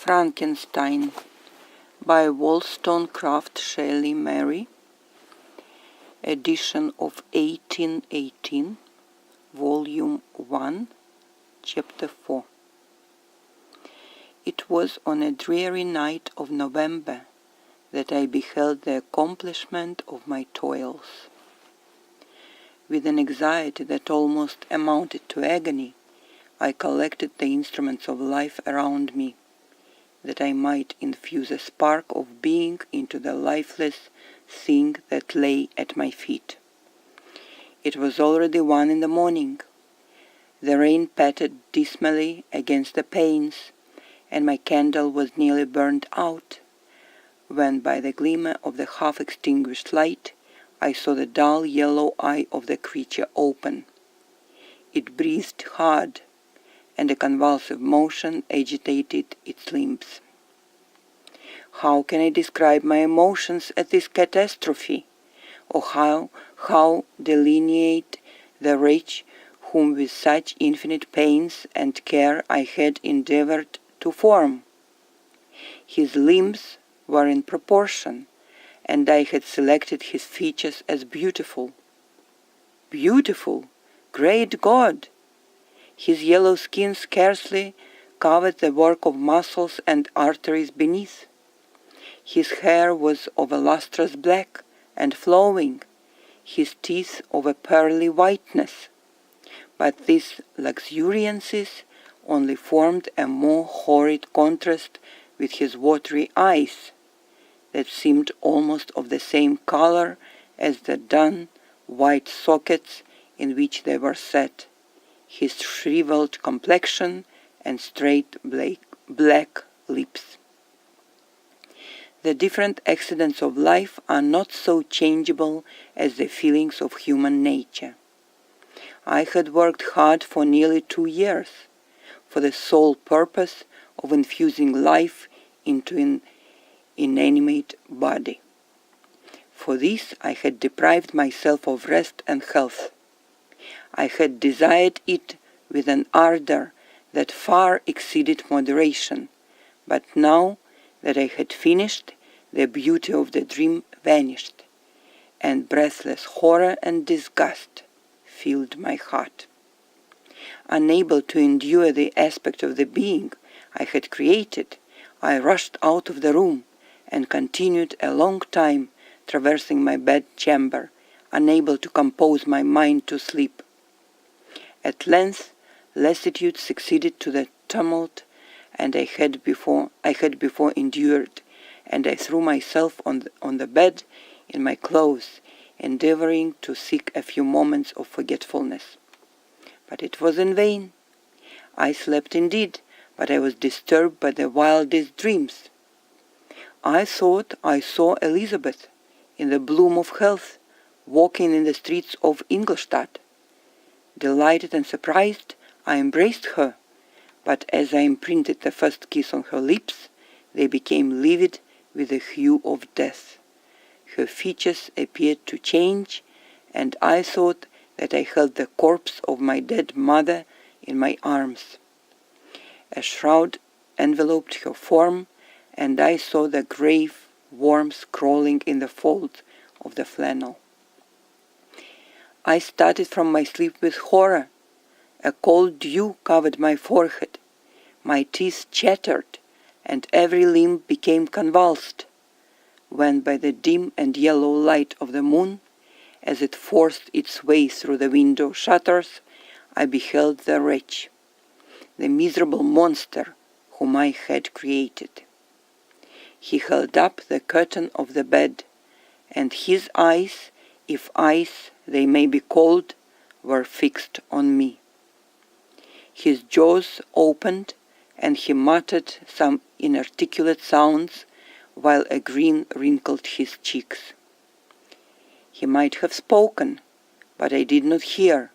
Frankenstein by Wollstonecraft Shelley Mary, edition of 1818, volume 1, chapter 4. It was on a dreary night of November that I beheld the accomplishment of my toils. With an anxiety that almost amounted to agony, I collected the instruments of life around me, that I might infuse a spark of being into the lifeless thing that lay at my feet. It was already 1 in the morning. The rain pattered dismally against the panes, and my candle was nearly burned out, when by the glimmer of the half-extinguished light I saw the dull yellow eye of the creature open. It breathed hard, and a convulsive motion agitated its limbs. How can I describe my emotions at this catastrophe, or how delineate the wretch whom with such infinite pains and care I had endeavored to form? His limbs were in proportion, and I had selected his features as beautiful. Beautiful! Great God! His yellow skin scarcely covered the work of muscles and arteries beneath. His hair was of a lustrous black and flowing, his teeth of a pearly whiteness. But these luxuriances only formed a more horrid contrast with his watery eyes, that seemed almost of the same color as the dun white sockets in which they were set, his shriveled complexion and straight black lips. The different accidents of life are not so changeable as the feelings of human nature. I had worked hard for nearly 2 years, for the sole purpose of infusing life into an inanimate body. For this I had deprived myself of rest and health. I had desired it with an ardor that far exceeded moderation, but now that I had finished, the beauty of the dream vanished, and breathless horror and disgust filled my heart. Unable to endure the aspect of the being I had created, I rushed out of the room and continued a long time traversing my bedchamber, unable to compose my mind to sleep. At length, lassitude succeeded to the tumult and I had before endured, and I threw myself on the bed in my clothes, endeavoring to seek a few moments of forgetfulness. But it was in vain. I slept indeed, but I was disturbed by the wildest dreams. I thought I saw Elizabeth, in the bloom of health, walking in the streets of Ingolstadt. Delighted and surprised, I embraced her, but as I imprinted the first kiss on her lips, they became livid with the hue of death. Her features appeared to change, and I thought that I held the corpse of my dead mother in my arms. A shroud enveloped her form, and I saw the grave worms crawling in the folds of the flannel. I started from my sleep with horror. A cold dew covered my forehead, my teeth chattered, and every limb became convulsed, when by the dim and yellow light of the moon, as it forced its way through the window shutters, I beheld the wretch, the miserable monster whom I had created. He held up the curtain of the bed, and his eyes, if eyes they may be called, were fixed on me. His jaws opened, and he muttered some inarticulate sounds, while a grin wrinkled his cheeks. He might have spoken, but I did not hear.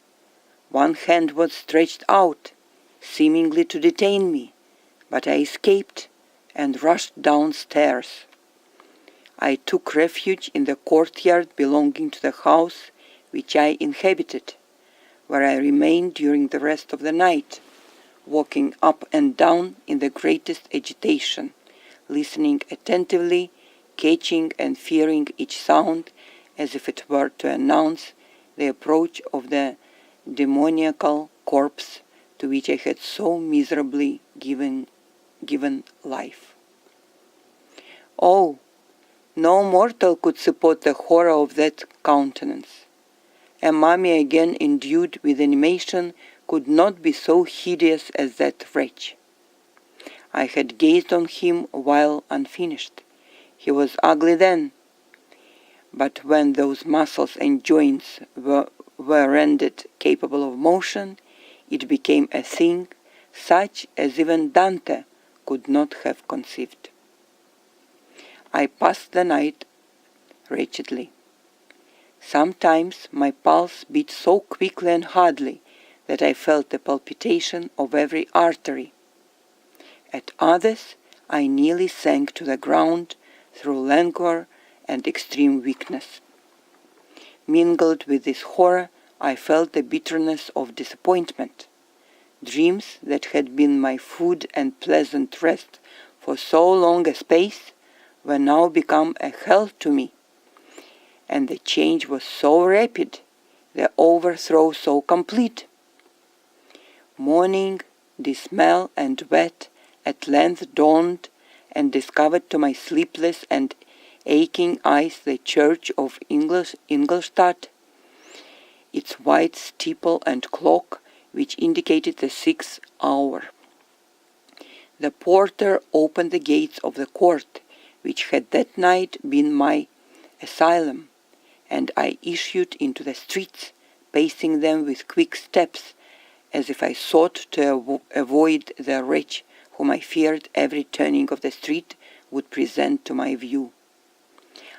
One hand was stretched out, seemingly to detain me, but I escaped and rushed downstairs. I took refuge in the courtyard belonging to the house which I inhabited, where I remained during the rest of the night, walking up and down in the greatest agitation, listening attentively, catching and fearing each sound as if it were to announce the approach of the demoniacal corpse to which I had so miserably given life. Oh, no mortal could support the horror of that countenance. A mummy again endued with animation could not be so hideous as that wretch. I had gazed on him while unfinished. He was ugly then, but when those muscles and joints were rendered capable of motion, it became a thing such as even Dante could not have conceived. I passed the night wretchedly. Sometimes my pulse beat so quickly and hardly that I felt the palpitation of every artery. At others, I nearly sank to the ground through languor and extreme weakness. Mingled with this horror, I felt the bitterness of disappointment. Dreams that had been my food and pleasant rest for so long a space were now become a hell to me, and the change was so rapid, the overthrow so complete. Morning, dismal and wet, at length dawned and discovered to my sleepless and aching eyes the church of Ingolstadt, its white steeple and clock, which indicated the 6th hour. The porter opened the gates of the court, which had that night been my asylum, and I issued into the streets, pacing them with quick steps, as if I sought to avoid the wretch whom I feared every turning of the street would present to my view.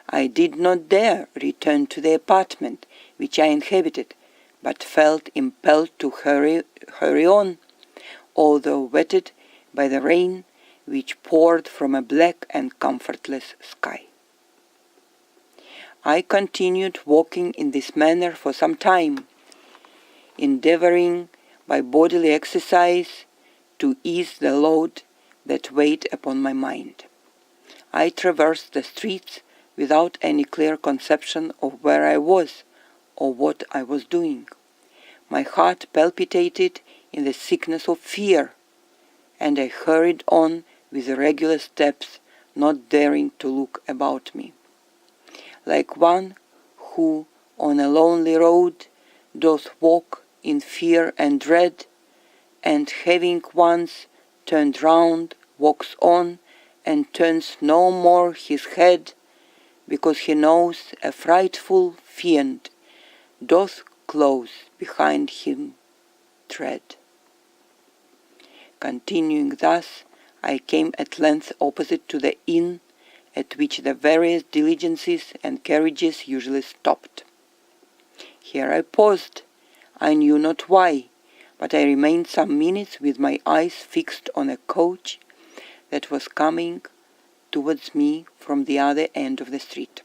I did not dare return to the apartment which I inhabited, but felt impelled to hurry on, although wetted by the rain which poured from a black and comfortless sky. I continued walking in this manner for some time, endeavoring by bodily exercise to ease the load that weighed upon my mind. I traversed the streets without any clear conception of where I was or what I was doing. My heart palpitated in the sickness of fear, and I hurried on with regular steps, not daring to look about me. Like one who, on a lonely road, doth walk in fear and dread, and having once turned round, walks on, and turns no more his head, because he knows a frightful fiend doth close behind him tread. Continuing thus, I came at length opposite to the inn at which the various diligences and carriages usually stopped. Here I paused. I knew not why, but I remained some minutes with my eyes fixed on a coach that was coming towards me from the other end of the street.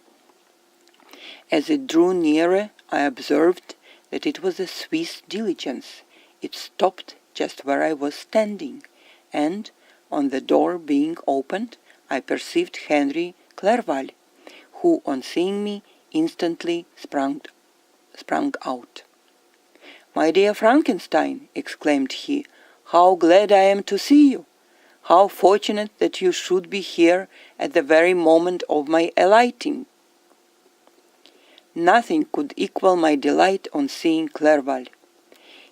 As it drew nearer, I observed that it was a Swiss diligence. It stopped just where I was standing, and, on the door being opened, I perceived Henry Clerval, who, on seeing me, instantly sprang out. "My dear Frankenstein," exclaimed he, "how glad I am to see you! How fortunate that you should be here at the very moment of my alighting!" Nothing could equal my delight on seeing Clerval.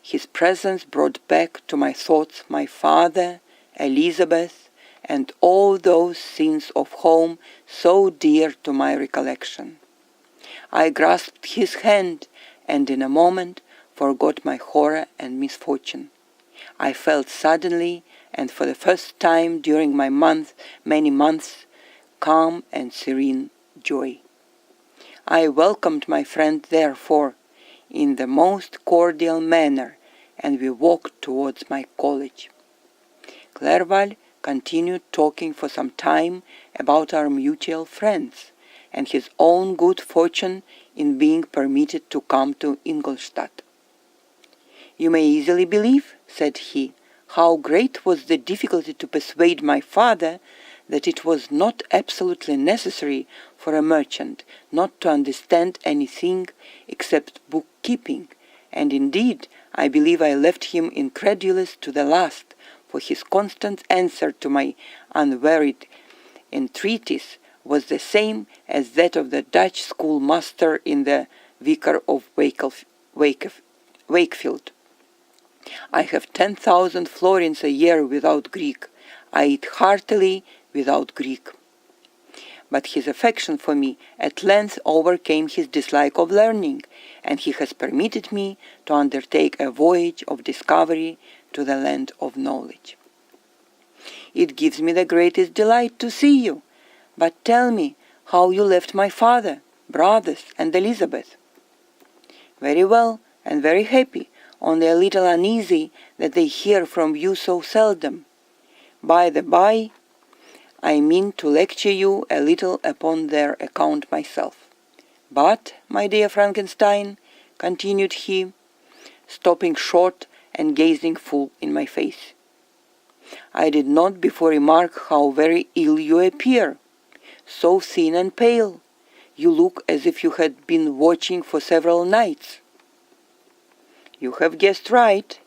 His presence brought back to my thoughts my father, Elizabeth, and all those scenes of home so dear to my recollection. I grasped his hand, and in a moment forgot my horror and misfortune. I felt suddenly, and for the first time during many months, calm and serene joy. I welcomed my friend, therefore, in the most cordial manner, and we walked towards my college. Clerval continued talking for some time about our mutual friends, and his own good fortune in being permitted to come to Ingolstadt. "You may easily believe," said he, how great was the difficulty to persuade my father that it was not absolutely necessary for a merchant not to understand anything except bookkeeping, and indeed I believe I left him incredulous to the last, for his constant answer to my unwearied entreaties was the same as that of the Dutch schoolmaster in the Vicar of Wakefield. I have 10,000 florins a year without Greek. I eat heartily without Greek. But his affection for me at length overcame his dislike of learning, and he has permitted me to undertake a voyage of discovery to the land of knowledge. It gives me the greatest delight to see you, but tell me how you left my father, brothers, and Elizabeth. Very well, and very happy, only a little uneasy that they hear from you so seldom. By the by, I mean to lecture you a little upon their account myself. But, my dear Frankenstein, continued he, stopping short and gazing full in my face, I did not before remark how very ill you appear, so thin and pale. You look as if you had been watching for several nights. You have guessed right.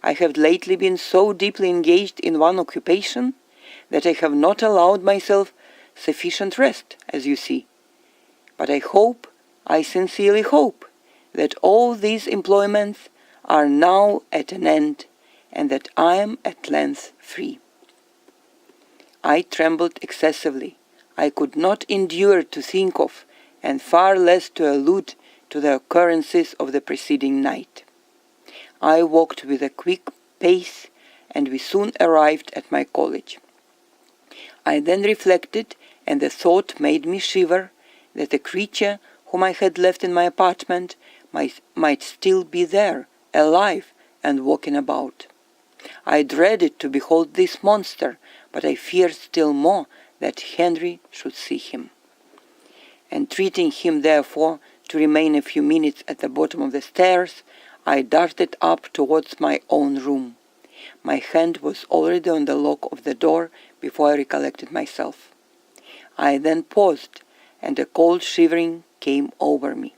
I have lately been so deeply engaged in one occupation that I have not allowed myself sufficient rest, as you see. But I sincerely hope, that all these employments are now at an end, and that I am at length free. I trembled excessively. I could not endure to think of, and far less to allude to the occurrences of the preceding night. I walked with a quick pace, and we soon arrived at my college. I then reflected, and the thought made me shiver, that the creature whom I had left in my apartment might still be there, alive, and walking about. I dreaded to behold this monster, but I feared still more that Henry should see him. Entreating him, therefore, to remain a few minutes at the bottom of the stairs, I darted up towards my own room. My hand was already on the lock of the door before I recollected myself. I then paused, and a cold shivering came over me.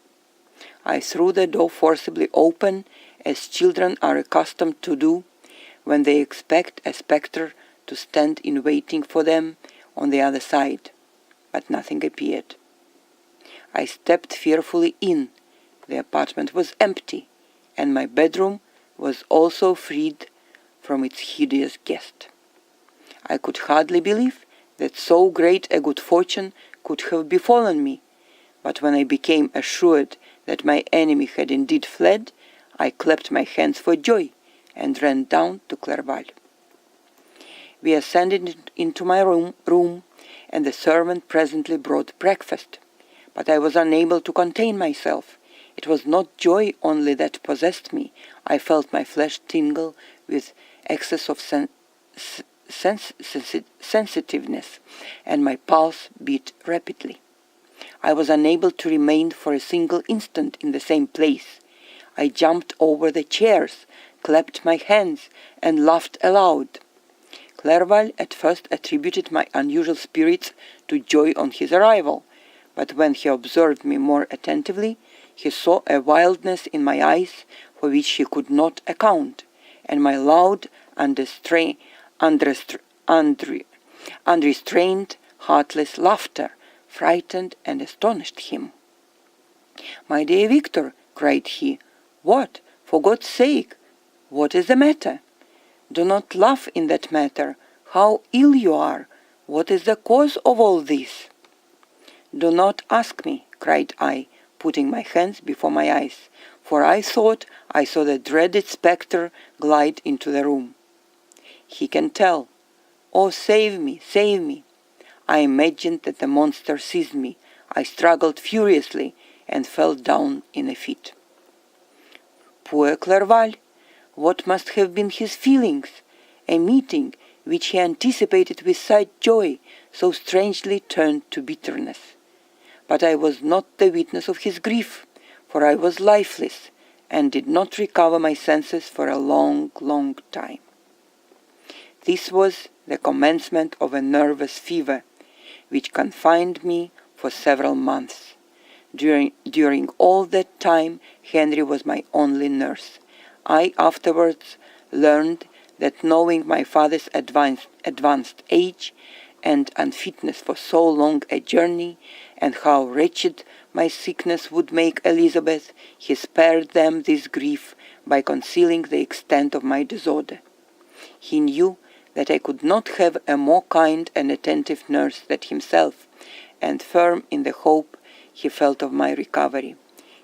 I threw the door forcibly open, as children are accustomed to do when they expect a spectre to stand in waiting for them on the other side, but nothing appeared. I stepped fearfully in. The apartment was empty, and my bedroom was also freed from its hideous guest. I could hardly believe that so great a good fortune could have befallen me, but when I became assured that my enemy had indeed fled, I clapped my hands for joy, and ran down to Clerval. We ascended into my room, and the servant presently brought breakfast, but I was unable to contain myself. It was not joy only that possessed me. I felt my flesh tingle with excess of sensitiveness, and my pulse beat rapidly. I was unable to remain for a single instant in the same place. I jumped over the chairs, clapped my hands, and laughed aloud. Clerval at first attributed my unusual spirits to joy on his arrival, but when he observed me more attentively, he saw a wildness in my eyes for which he could not account, and my loud, unrestrained, heartless laughter frightened and astonished him. "My dear Victor," cried he, "what, for God's sake, what is the matter? Do not laugh in that matter. How ill you are! What is the cause of all this?" "Do not ask me," cried I, putting my hands before my eyes, for I thought I saw the dreaded spectre glide into the room. "He can tell. Oh, save me, save me!" I imagined that the monster seized me. I struggled furiously, and fell down in a fit. Poor Clerval! What must have been his feelings? A meeting which he anticipated with such joy, so strangely turned to bitterness. But I was not the witness of his grief, for I was lifeless, and did not recover my senses for a long, long time. This was the commencement of a nervous fever, which confined me for several months. During all that time, Henry was my only nurse. I afterwards learned that, knowing my father's advanced age and unfitness for so long a journey, and how wretched my sickness would make Elizabeth, he spared them this grief by concealing the extent of my disorder. He knew that I could not have a more kind and attentive nurse than himself, and firm in the hope he felt of my recovery,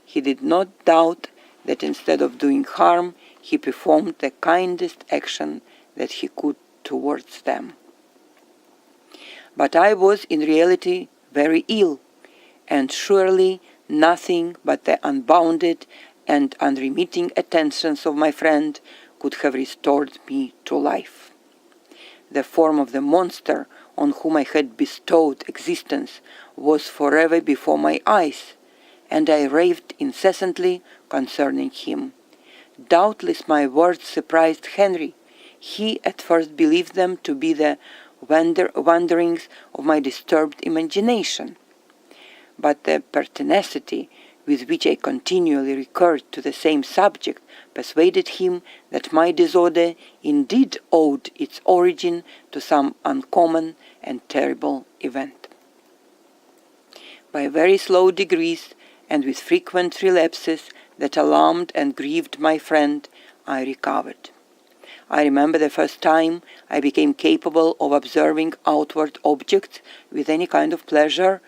he did not doubt that instead of doing harm, he performed the kindest action that he could towards them. But I was in reality very ill, and surely nothing but the unbounded and unremitting attentions of my friend could have restored me to life. The form of the monster on whom I had bestowed existence was forever before my eyes, and I raved incessantly concerning him. Doubtless my words surprised Henry. He at first believed them to be the wanderings of my disturbed imagination. But the pertinacity with which I continually recurred to the same subject persuaded him that my disorder indeed owed its origin to some uncommon and terrible event. By very slow degrees, and with frequent relapses that alarmed and grieved my friend, I recovered. I remember the first time I became capable of observing outward objects with any kind of pleasure.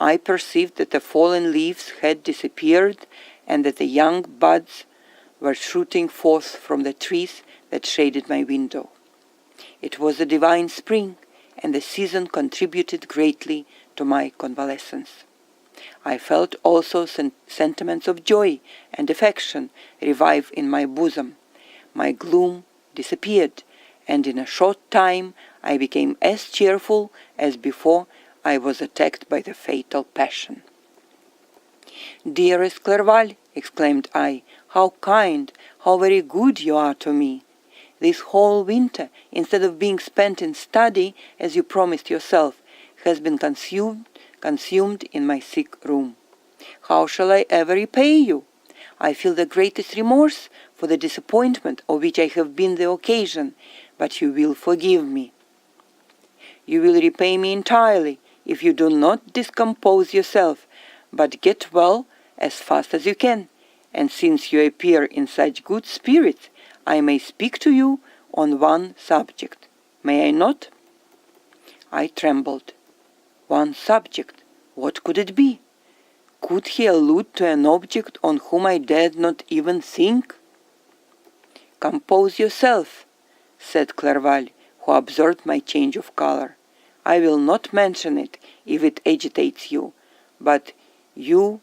I perceived that the fallen leaves had disappeared, and that the young buds were shooting forth from the trees that shaded my window. It was a divine spring, and the season contributed greatly to my convalescence. I felt also sentiments of joy and affection revive in my bosom. My gloom disappeared, and in a short time I became as cheerful as before I was attacked by the fatal passion. "Dearest Clerval," exclaimed I, "how kind, how very good you are to me! This whole winter, instead of being spent in study, as you promised yourself, has been consumed in my sick room. How shall I ever repay you? I feel the greatest remorse for the disappointment of which I have been the occasion, but you will forgive me. You will repay me entirely if you do not discompose yourself, but get well as fast as you can, and since you appear in such good spirits, I may speak to you on one subject. May I not?" I trembled. One subject? What could it be? Could he allude to an object on whom I dared not even think? "Compose yourself," said Clerval, who observed my change of color. "I will not mention it if it agitates you, but your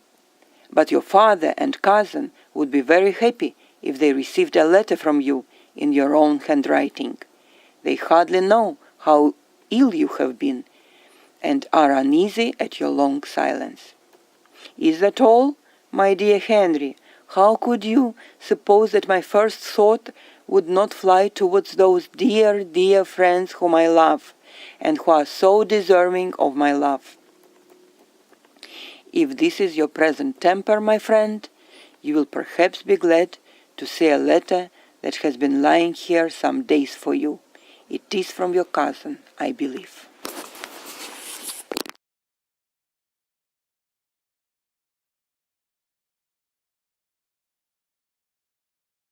father and cousin would be very happy if they received a letter from you in your own handwriting. They hardly know how ill you have been, and are uneasy at your long silence. Is that all, my dear Henry? How could you suppose that my first thought would not fly towards those dear, dear friends whom I love, and who are so deserving of my love? If this is your present temper, my friend, you will perhaps be glad to see a letter that has been lying here some days for you. It is from your cousin, I believe."